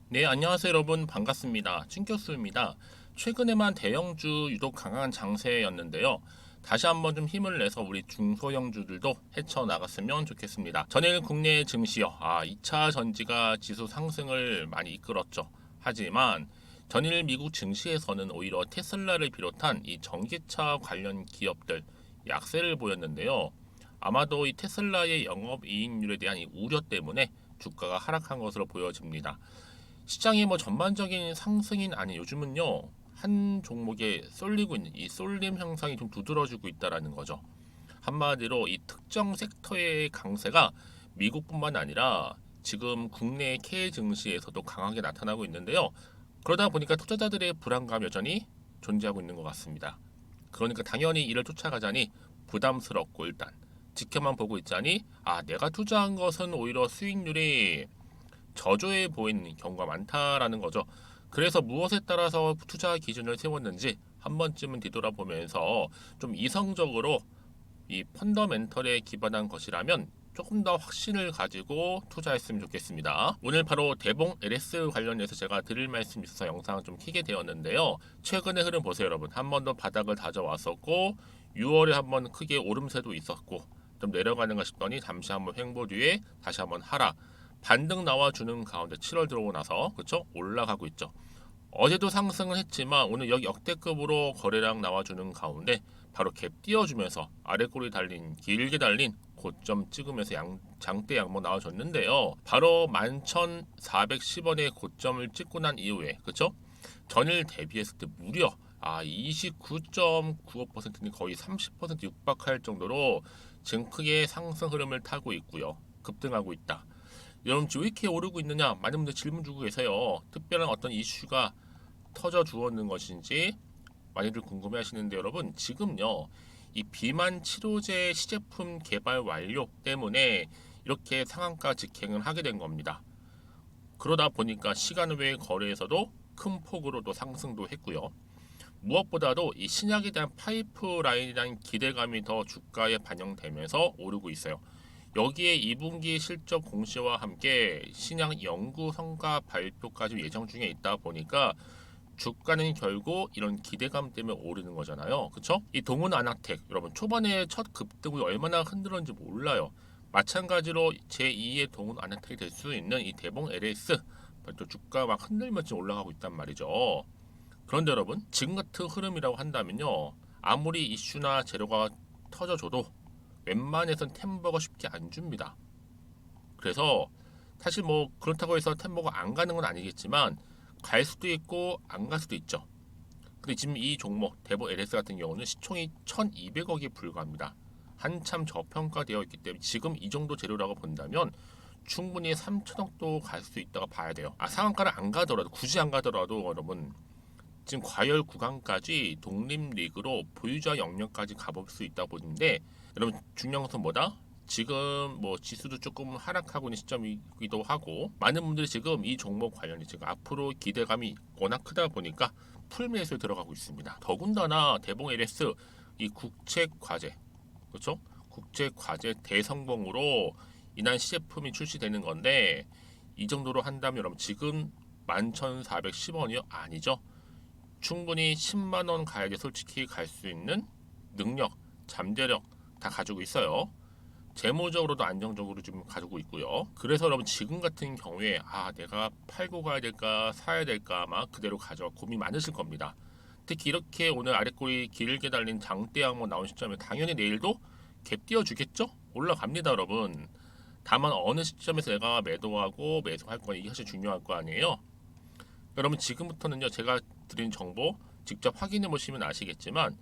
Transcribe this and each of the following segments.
네, 안녕하세요 여러분. 반갑습니다. 찐교수입니다. 최근에만 대형주 유독 강한 장세였는데요. 다시 한번 좀 힘을 내서 우리 중소형주들도 헤쳐나갔으면 좋겠습니다. 전일 국내 증시요. 2차 전지가 지수 상승을 많이 이끌었죠. 하지만 전일 미국 증시에서는 오히려 테슬라를 비롯한 이 전기차 관련 기업들 약세를 보였는데요. 아마도 이 테슬라의 영업이익률에 대한 이 우려 때문에 주가가 하락한 것으로 보여집니다. 시장이 뭐 전반적인 상승인 아니 요즘은요 한 종목에 쏠리고 있는 이 쏠림 현상이 좀 두드러지고 있다라는 거죠. 한마디로 이 특정 섹터의 강세가 미국뿐만 아니라 지금 국내 K 증시에서도 강하게 나타나고 있는데요. 그러다 보니까 투자자들의 불안감 여전히 존재하고 있는 것 같습니다. 그러니까 당연히 이를 쫓아가자니 부담스럽고 일단 지켜만 보고 있자니 내가 투자한 것은 오히려 수익률이 저조해 보이는 경우가 많다라는 거죠. 그래서 무엇에 따라서 투자 기준을 세웠는지 한 번쯤은 뒤돌아보면서 좀 이성적으로 이 펀더멘털에 기반한 것이라면 조금 더 확신을 가지고 투자했으면 좋겠습니다. 오늘 바로 대봉 LS 관련해서 제가 드릴 말씀이 있어서 영상을 좀 켜게 되었는데요. 최근의 흐름 보세요, 여러분. 한 번 더 바닥을 다져왔었고 6월에 한번 크게 오름세도 있었고 좀 내려가는가 싶더니 잠시 한번 횡보 뒤에 다시 한번 하락. 반등 나와주는 가운데 7월 들어오고 나서 그쵸? 올라가고 있죠. 어제도 상승을 했지만 오늘 여기 역대급으로 거래량 나와주는 가운데 바로 갭 띄워주면서 아래꼬리 달린 길게 달린 고점 찍으면서 장대 양봉 나와줬는데요. 바로 11,410원의 고점을 찍고 난 이후에 그쵸? 전일 대비했을 때 무려 29.95%는 거의 30% 육박할 정도로 지금 크게 상승 흐름을 타고 있고요. 급등하고 있다. 여러분 지금 왜 이렇게 오르고 있느냐 많은 분들 질문 주고 계세요. 특별한 어떤 이슈가 터져 주었는 것인지 많이들 궁금해 하시는데 여러분 지금요 이 비만 치료제 시제품 개발 완료 때문에 이렇게 상한가 직행을 하게 된 겁니다. 그러다 보니까 시간 외 거래에서도 큰 폭으로 또 상승도 했고요. 무엇보다도 이 신약에 대한 파이프라인에 대한 기대감이 더 주가에 반영되면서 오르고 있어요. 여기에 2분기 실적 공시와 함께 신약 연구 성과 발표까지 예정 중에 있다 보니까 주가는 결국 이런 기대감 때문에 오르는 거잖아요. 그쵸? 이 동훈 아나텍 여러분 초반에 첫 급등을 얼마나 흔들었는지 몰라요. 마찬가지로 제2의 동훈 아나텍이 될 수 있는 이 대봉 LS 또 주가 막 흔들면서 올라가고 있단 말이죠. 그런데 여러분 지금 같은 흐름이라고 한다면요 아무리 이슈나 재료가 터져줘도 웬만해선 템버가 쉽게 안 줍니다. 그래서 사실 뭐 그렇다고 해서 템버가 안 가는 건 아니겠지만 갈 수도 있고 안 갈 수도 있죠. 근데 지금 이 종목 대보 LS 같은 경우는 시총이 1,200억에 불과합니다. 한참 저평가되어 있기 때문에 지금 이 정도 재료라고 본다면 충분히 3천억도 갈 수 있다고 봐야 돼요. 상한가를 안 가더라도 굳이 안 가더라도 여러분 지금 과열 구간까지 독립 리그로 보유자 영역까지 가볼 수 있다 보는데 여러분 중요한 것은 뭐다? 지금 뭐 지수도 조금 하락하고 있는 시점이기도 하고 많은 분들이 지금 이 종목 관련이 지금 앞으로 기대감이 워낙 크다 보니까 풀매수에 들어가고 있습니다. 더군다나 대봉 LS 이 국책 과제 그렇죠? 국책 과제 대성공으로 인한 시제품이 출시되는 건데 이 정도로 한다면 여러분 지금 11,410원이요? 아니죠. 충분히 10만 원 가야지 솔직히 갈 수 있는 능력, 잠재력 다 가지고 있어요. 재무적으로도 안정적으로 지금 가지고 있고요. 그래서 여러분 지금 같은 경우에 내가 팔고 가야 될까 사야 될까 아마 그대로 가져가 고민 많으실 겁니다. 특히 이렇게 오늘 아랫골이 길게 달린 장대 양모 나온 시점에 당연히 내일도 갭 띄워주겠죠? 올라갑니다 여러분. 다만 어느 시점에서 내가 매도하고 매수할 건 이게 사실 중요할 거 아니에요. 여러분 지금부터는요 제가 드린 정보 직접 확인해 보시면 아시겠지만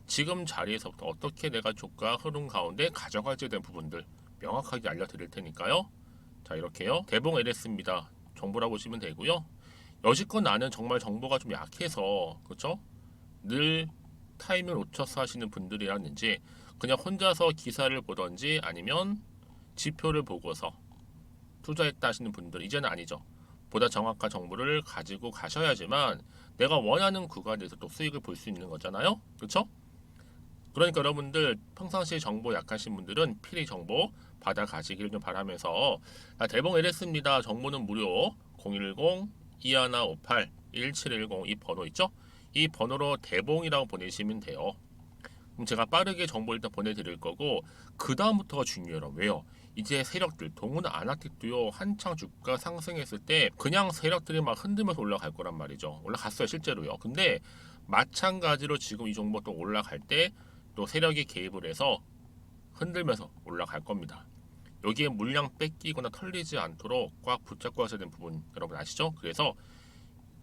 지금 자리에서부터 어떻게 내가 주가 흐름 가운데 가져갈지에 대한 부분들 명확하게 알려드릴 테니까요. 자 이렇게요. 대봉 LS입니다. 정보라고 보시면 되고요. 여지껏 나는 정말 정보가 좀 약해서 그렇죠? 늘 타이밍을 놓쳐서 하시는 분들이라든지 그냥 혼자서 기사를 보던지 아니면 지표를 보고서 투자했다 하시는 분들 이제는 아니죠. 보다 정확한 정보를 가지고 가셔야지만 내가 원하는 구간에서 또 수익을 볼 수 있는 거잖아요. 그렇죠? 그러니까 여러분들 평상시에 정보 약하신 분들은 필히 정보 받아 가시기를 좀 바라면서 대봉 LS입니다. 정보는 무료 010 2158 1710 이 번호 있죠? 이 번호로 대봉이라고 보내시면 돼요. 그럼 제가 빠르게 정보 일단 보내드릴 거고 그 다음부터가 중요해요. 왜요? 이제 세력들 동은 아나틱도요 한창 주가 상승했을 때 그냥 세력들이 막 흔들면서 올라갈 거란 말이죠. 올라갔어요 실제로요. 근데 마찬가지로 지금 이 종목 또 올라갈 때 또 세력이 개입을 해서 흔들면서 올라갈 겁니다. 여기에 물량 뺏기거나 털리지 않도록 꽉 붙잡고 하셔야 되는 부분 여러분 아시죠? 그래서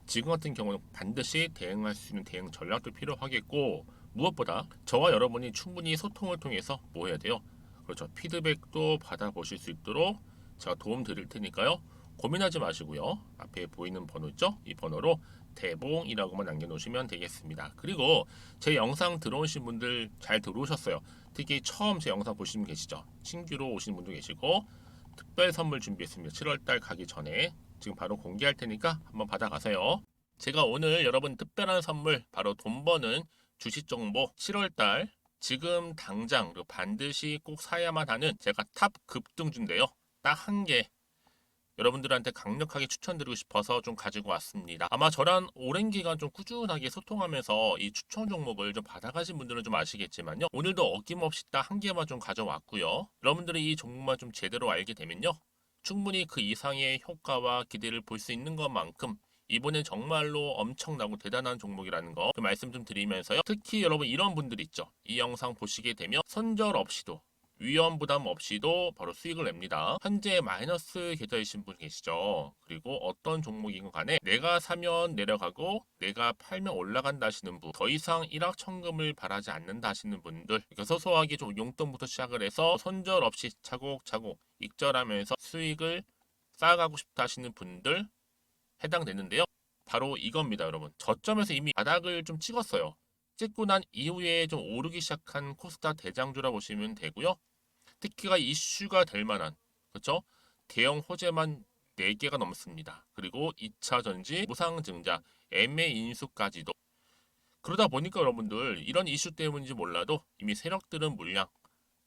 지금 같은 경우는 반드시 대응할 수 있는 대응 전략도 필요하겠고 무엇보다 저와 여러분이 충분히 소통을 통해서 뭐 해야 돼요? 그렇죠. 피드백도 받아보실 수 있도록 제가 도움 드릴 테니까요. 고민하지 마시고요. 앞에 보이는 번호 있죠? 이 번호로 대봉이라고만 남겨놓으시면 되겠습니다. 그리고 제 영상 들어오신 분들 잘 들어오셨어요. 특히 처음 제 영상 보시는 분 계시죠? 신규로 오신 분도 계시고 특별 선물 준비했습니다. 7월달 가기 전에 지금 바로 공개할 테니까 한번 받아가세요. 제가 오늘 여러분 특별한 선물 바로 돈 버는 주식 정보 7월달 지금 당장 그리고 반드시 꼭 사야만 하는 제가 탑 급등주인데요. 딱 한 개 여러분들한테 강력하게 추천드리고 싶어서 좀 가지고 왔습니다. 아마 저랑 오랜 기간 좀 꾸준하게 소통하면서 이 추천 종목을 좀 받아가신 분들은 좀 아시겠지만요. 오늘도 어김없이 딱 한 개만 좀 가져왔고요. 여러분들이 이 종목만 좀 제대로 알게 되면요. 충분히 그 이상의 효과와 기대를 볼 수 있는 것만큼 이번엔 정말로 엄청나고 대단한 종목이라는 거 말씀 좀 드리면서요. 특히 여러분 이런 분들 있죠. 이 영상 보시게 되면 손절 없이도 위험 부담 없이도 바로 수익을 냅니다. 현재 마이너스 계좌이신 분 계시죠? 그리고 어떤 종목이건 간에 내가 사면 내려가고 내가 팔면 올라간다 하시는 분, 더 이상 일확천금을 바라지 않는다 하시는 분들, 그러니까 소소하게 좀 용돈부터 시작을 해서 손절 없이 차곡차곡 익절하면서 수익을 쌓아가고 싶다 하시는 분들 해당되는데요. 바로 이겁니다, 여러분. 저점에서 이미 바닥을 좀 찍었어요. 찍고 난 이후에 좀 오르기 시작한 코스닥 대장주라 보시면 되고요. 특히가 이슈가 될 만한 그렇죠? 대형 호재만 4개가 넘습니다. 그리고 2차 전지, 무상증자, 애매 인수까지도. 그러다 보니까 여러분들 이런 이슈 때문인지 몰라도 이미 세력들은 물량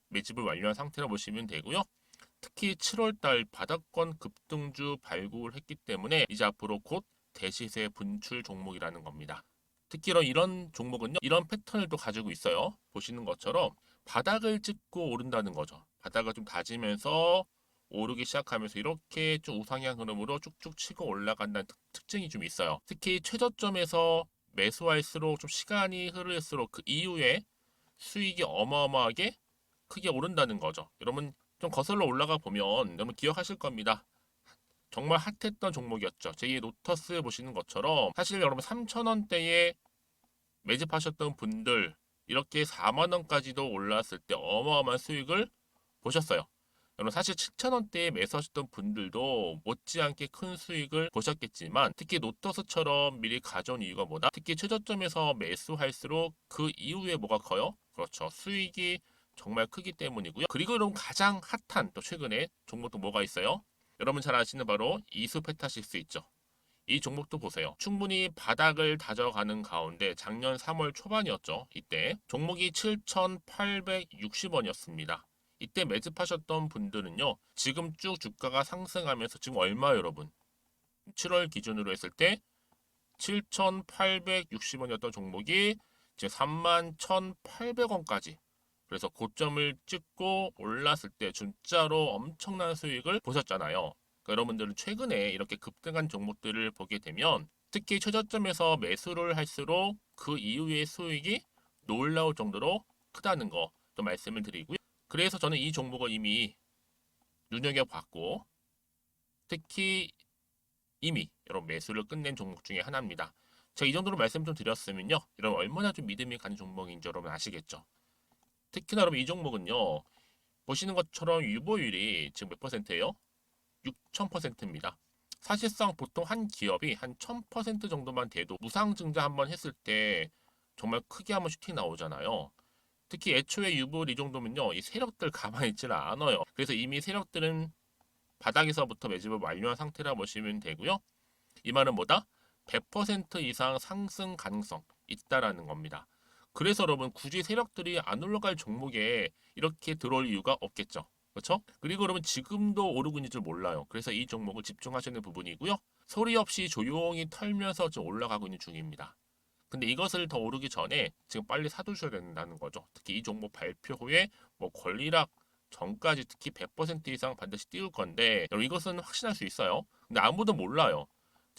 매집을 완료한 상태라 보시면 되고요. 특히 7월달 바닥권 급등주 발굴을 했기 때문에 이제 앞으로 곧 대시세 분출 종목이라는 겁니다. 특히 이런 종목은요, 이런 패턴을 또 가지고 있어요. 보시는 것처럼 바닥을 찍고 오른다는 거죠. 바닥을 좀 다지면서 오르기 시작하면서 이렇게 좀 우상향 흐름으로 쭉쭉 치고 올라간다는 특징이 좀 있어요. 특히 최저점에서 매수할수록 좀 시간이 흐를수록 그 이후에 수익이 어마어마하게 크게 오른다는 거죠. 여러분 좀 거슬러 올라가 보면 여러분 기억하실 겁니다. 정말 핫했던 종목이었죠. 제2 로터스 보시는 것처럼 사실 여러분 3,000원대에 매집하셨던 분들 이렇게 4만 원까지도 올랐을 때 어마어마한 수익을 보셨어요. 여러분 사실 7,000원대에 매수하셨던 분들도 못지않게 큰 수익을 보셨겠지만 특히 노터스처럼 미리 가져온 이유가 뭐다? 특히 최저점에서 매수할수록 그 이후에 뭐가 커요? 그렇죠. 수익이 정말 크기 때문이고요. 그리고 여러분 가장 핫한 또 최근에 종목도 뭐가 있어요? 여러분 잘 아시는 바로 이수페타시스 있죠. 이 종목도 보세요. 충분히 바닥을 다져가는 가운데 작년 3월 초반이었죠. 이때 종목이 7,860원이었습니다. 이때 매집하셨던 분들은요. 지금 쭉 주가가 상승하면서 지금 얼마 여러분? 7월 기준으로 했을 때 7,860원이었던 종목이 이제 31,800원까지 그래서 고점을 찍고 올랐을 때 진짜로 엄청난 수익을 보셨잖아요. 그러니까 여러분들은 최근에 이렇게 급등한 종목들을 보게 되면 특히 최저점에서 매수를 할수록 그 이후의 수익이 놀라울 정도로 크다는 거 또 말씀을 드리고요. 그래서 저는 이 종목을 이미 눈여겨봤고 특히 이미 여러분 매수를 끝낸 종목 중에 하나입니다. 제가 이 정도로 말씀 좀 드렸으면요. 여러분 얼마나 좀 믿음이 가는 종목인지 여러분 아시겠죠? 특히나 여러분 이 종목은요. 보시는 것처럼 유보율이 지금 몇 퍼센트예요? 6,000%입니다. 사실상 보통 한 기업이 한 1,000% 정도만 돼도 무상증자 한번 했을 때 정말 크게 한번 슈팅 나오잖아요. 특히 애초에 유보율 이 정도면요. 이 세력들 가만히 있지는 않아요. 그래서 이미 세력들은 바닥에서부터 매집을 완료한 상태라 보시면 되고요. 이 말은 뭐다? 100% 이상 상승 가능성 있다라는 겁니다. 그래서 여러분 굳이 세력들이 안 올라갈 종목에 이렇게 들어올 이유가 없겠죠. 그렇죠? 그리고 여러분 지금도 오르고 있는 줄 몰라요. 그래서 이 종목을 집중하시는 부분이고요. 소리 없이 조용히 털면서 좀 올라가고 있는 중입니다. 근데 이것을 더 오르기 전에 지금 빨리 사두셔야 된다는 거죠. 특히 이 종목 발표 후에 뭐 권리락 전까지 특히 100% 이상 반드시 띄울 건데 여러분 이것은 확신할 수 있어요. 근데 아무도 몰라요.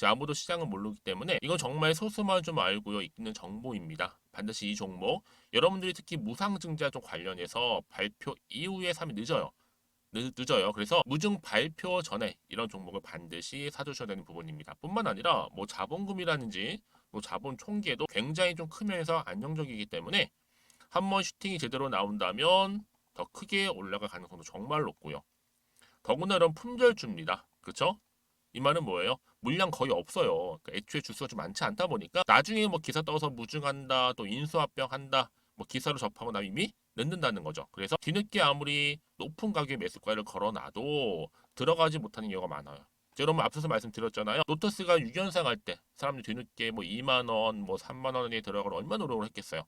아무도 시장을 모르기 때문에 이건 정말 소수만 좀 알고 있는 정보입니다. 반드시 이 종목 여러분들이 특히 무상증자 좀 관련해서 발표 이후에 사면 늦어요. 늦어요. 그래서 무증 발표 전에 이런 종목을 반드시 사두셔야 되는 부분입니다. 뿐만 아니라 뭐 자본금이라든지 뭐 자본 총계도 굉장히 좀 크면서 안정적이기 때문에 한번 슈팅이 제대로 나온다면 더 크게 올라갈 가능성도 정말 높고요. 더구나 이런 품절주입니다. 그렇죠? 이 말은 뭐예요? 물량 거의 없어요. 그러니까 애초에 주수가 좀 많지 않다 보니까 나중에 뭐 기사 떠서 무증한다, 또 인수합병한다, 뭐 기사로 접하고 나면 이미 늦는다는 거죠. 그래서 뒤늦게 아무리 높은 가격의 매수가를 걸어놔도 들어가지 못하는 경우가 많아요. 여러분 앞서서 말씀드렸잖아요. 로터스가 6연상 할 때 사람들이 뒤늦게 뭐 2만 원, 뭐 3만 원에 들어가러 얼마나 노력을 했겠어요.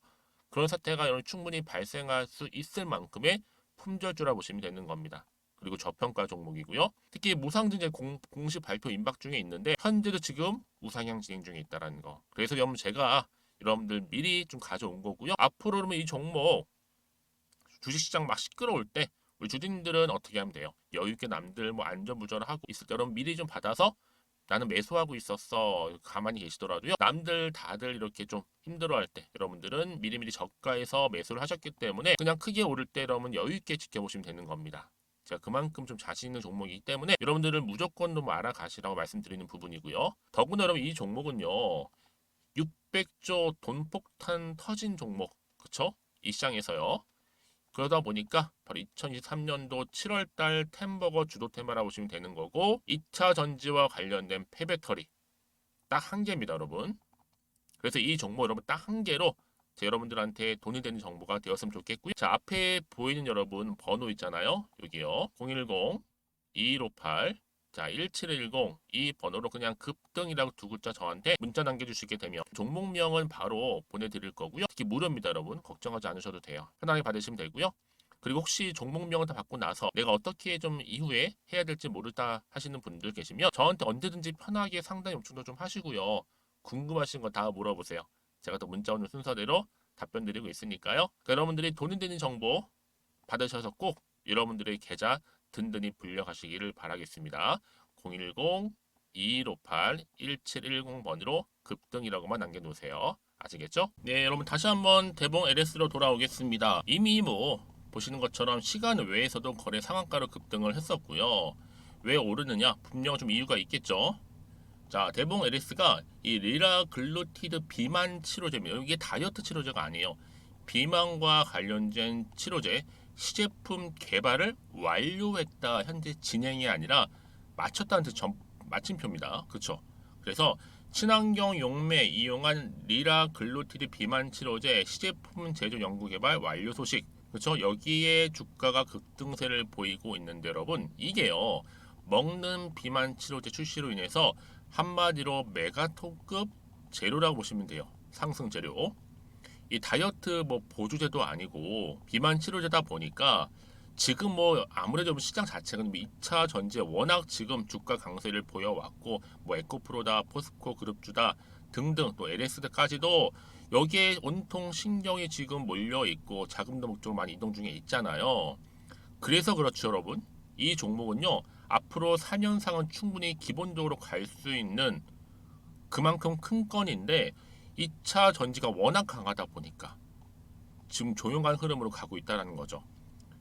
그런 사태가 여러분 충분히 발생할 수 있을 만큼의 품절주라 보시면 되는 겁니다. 그리고 저평가 종목이고요. 특히 무상증자 공식 발표 임박 중에 있는데 현재도 지금 우상향 진행 중에 있다는 거. 그래서 여러분 제가 여러분들 미리 좀 가져온 거고요. 앞으로 그러면 이 종목 주식시장 막 시끄러울 때 우리 주주님들은 어떻게 하면 돼요? 여유 있게 남들 뭐 안전부전을 하고 있을 때 여러분 미리 좀 받아서 나는 매수하고 있었어. 가만히 계시더라도요. 남들 다들 이렇게 좀 힘들어할 때 여러분들은 미리미리 저가에서 매수를 하셨기 때문에 그냥 크게 오를 때 여러분 여유 있게 지켜보시면 되는 겁니다. 제가 그만큼 좀 자신 있는 종목이기 때문에 여러분들은 무조건 좀 알아가시라고 말씀드리는 부분이고요. 더구나 여러분 이 종목은요. 600조 돈폭탄 터진 종목. 그쵸? 이 시장에서요. 그러다 보니까 바로 2023년도 7월달 템버거 주도 테마라고 보시면 되는 거고 2차 전지와 관련된 폐배터리 딱 한 개입니다, 여러분. 그래서 이 정보 여러분 딱 한 개로 여러분들한테 돈이 되는 정보가 되었으면 좋겠고요. 자, 앞에 보이는 여러분 번호 있잖아요. 여기요. 010-2158 자, 1710 이 번호로 그냥 급등이라고 두 글자 저한테 문자 남겨주시게 되면 종목명은 바로 보내드릴 거고요. 특히 무료입니다, 여러분. 걱정하지 않으셔도 돼요. 편하게 받으시면 되고요. 그리고 혹시 종목명을 다 받고 나서 내가 어떻게 좀 이후에 해야 될지 모르다 하시는 분들 계시면 저한테 언제든지 편하게 상담 요청도 좀 하시고요. 궁금하신 거 다 물어보세요. 제가 또 문자 오는 순서대로 답변 드리고 있으니까요. 그러니까 여러분들이 돈이 되는 정보 받으셔서 꼭 여러분들의 계좌 든든히 불려가시기를 바라겠습니다. 010-2158-1710번으로 급등이라고만 남겨놓으세요. 아시겠죠? 네, 여러분 다시 한번 대봉 LS로 돌아오겠습니다. 이미 뭐 보시는 것처럼 시간 외에서도 거래 상한가로 급등을 했었고요. 왜 오르느냐? 분명 좀 이유가 있겠죠. 자, 대봉 LS가 이 리라글루티드 비만 치료제입니다. 이게 다이어트 치료제가 아니에요. 비만과 관련된 치료제 시제품 개발을 완료했다. 현재 진행이 아니라 마쳤다는 뜻 마침표입니다. 그렇죠? 그래서 친환경 용매 이용한 리라글루티드 비만 치료제 시제품 제조 연구 개발 완료 소식. 그렇죠? 여기에 주가가 급등세를 보이고 있는데 여러분 이게요. 먹는 비만 치료제 출시로 인해서 한마디로 메가톤급 재료라고 보시면 돼요. 상승 재료. 이 다이어트 뭐 보조제도 아니고 비만 치료제다 보니까 지금 뭐 아무래도 시장 자체가 2차 전지에 워낙 지금 주가 강세를 보여왔고 뭐 에코프로다, 포스코 그룹주다 등등 또 LS까지도 여기에 온통 신경이 지금 몰려 있고 자금도 목적으로 많이 이동 중에 있잖아요. 그래서 그렇죠, 여러분. 이 종목은요. 앞으로 4년상은 충분히 기본적으로 갈 수 있는 그만큼 큰 건인데 2차 전지가 워낙 강하다 보니까 지금 조용한 흐름으로 가고 있다는 거죠.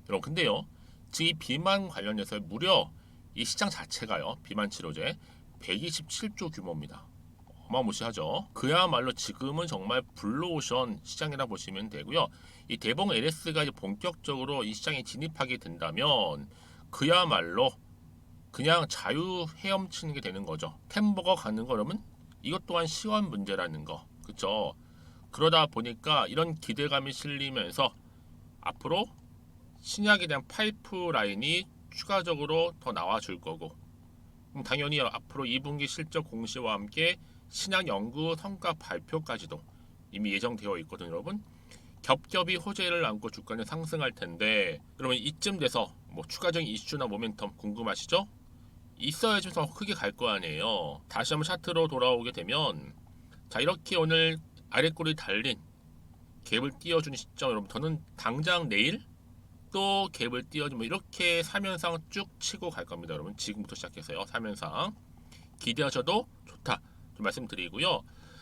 여러분 근데요. 지금 이 비만 관련해서 무려 이 시장 자체가요. 비만 치료제 127조 규모입니다. 어마무시하죠. 그야말로 지금은 정말 블루오션 시장이라 보시면 되고요. 이 대봉 LS가 이제 본격적으로 이 시장에 진입하게 된다면 그야말로 그냥 자유 헤엄치는 게 되는 거죠. 템버거 가는 거라면 이것 또한 시간 문제라는 거. 그쵸? 그러다 보니까 이런 기대감이 실리면서 앞으로 신약에 대한 파이프라인이 추가적으로 더 나와줄 거고 그럼 당연히 앞으로 2분기 실적 공시와 함께 신약 연구 성과 발표까지도 이미 예정되어 있거든요, 여러분. 겹겹이 호재를 안고 주가는 상승할 텐데, 여러분 이쯤 돼서 뭐 추가적인 이슈나 모멘텀 궁금하시죠? 있어야지 더 크게 갈 거 아니에요. 다시 한번 차트로 돌아오게 되면 자 이렇게 오늘 아래꼬리 달린 갭을 띄워주는 시점 여러분 저는 당장 내일 또 갭을 띄워주면 이렇게 3연상 쭉 치고 갈 겁니다. 여러분 지금부터 시작해서요. 3연상 기대하셔도 좋다 좀 말씀드리고요.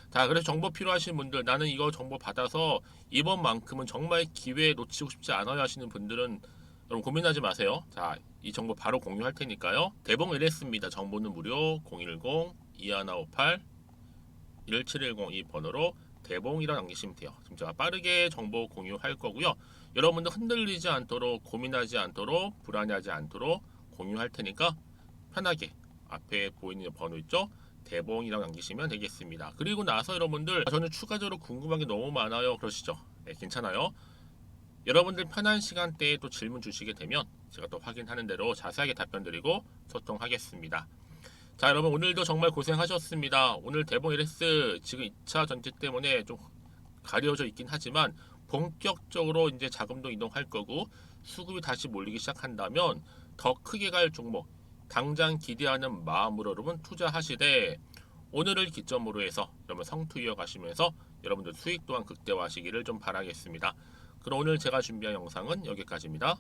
자 그래서 정보 필요하신 분들 나는 이거 정보 받아서 이번만큼은 정말 기회 놓치고 싶지 않아요 하시는 분들은 여러분 고민하지 마세요. 자 이 정보 바로 공유할 테니까요. 대봉 LS입니다. 정보는 무료 010-2158-1710 이 번호로 대봉이라 남기시면 돼요. 지금 제가 빠르게 정보 공유할 거고요. 여러분들 흔들리지 않도록 고민하지 않도록 불안해하지 않도록 공유할 테니까 편하게 앞에 보이는 번호 있죠? 대봉이라고 남기시면 되겠습니다. 그리고 나서 여러분들 저는 추가적으로 궁금한 게 너무 많아요 그러시죠? 네, 괜찮아요. 여러분들 편한 시간대에 또 질문 주시게 되면 제가 또 확인하는 대로 자세하게 답변 드리고 소통하겠습니다. 자 여러분 오늘도 정말 고생하셨습니다. 오늘 대봉 LS 지금 2차 전지 때문에 좀 가려져 있긴 하지만 본격적으로 이제 자금도 이동할 거고 수급이 다시 몰리기 시작한다면 더 크게 갈 종목 당장 기대하는 마음으로 여러분 투자하시되 오늘을 기점으로 해서 여러분 성투 이어가시면서 여러분들 수익 또한 극대화하시기를 좀 바라겠습니다. 그럼 오늘 제가 준비한 영상은 여기까지입니다.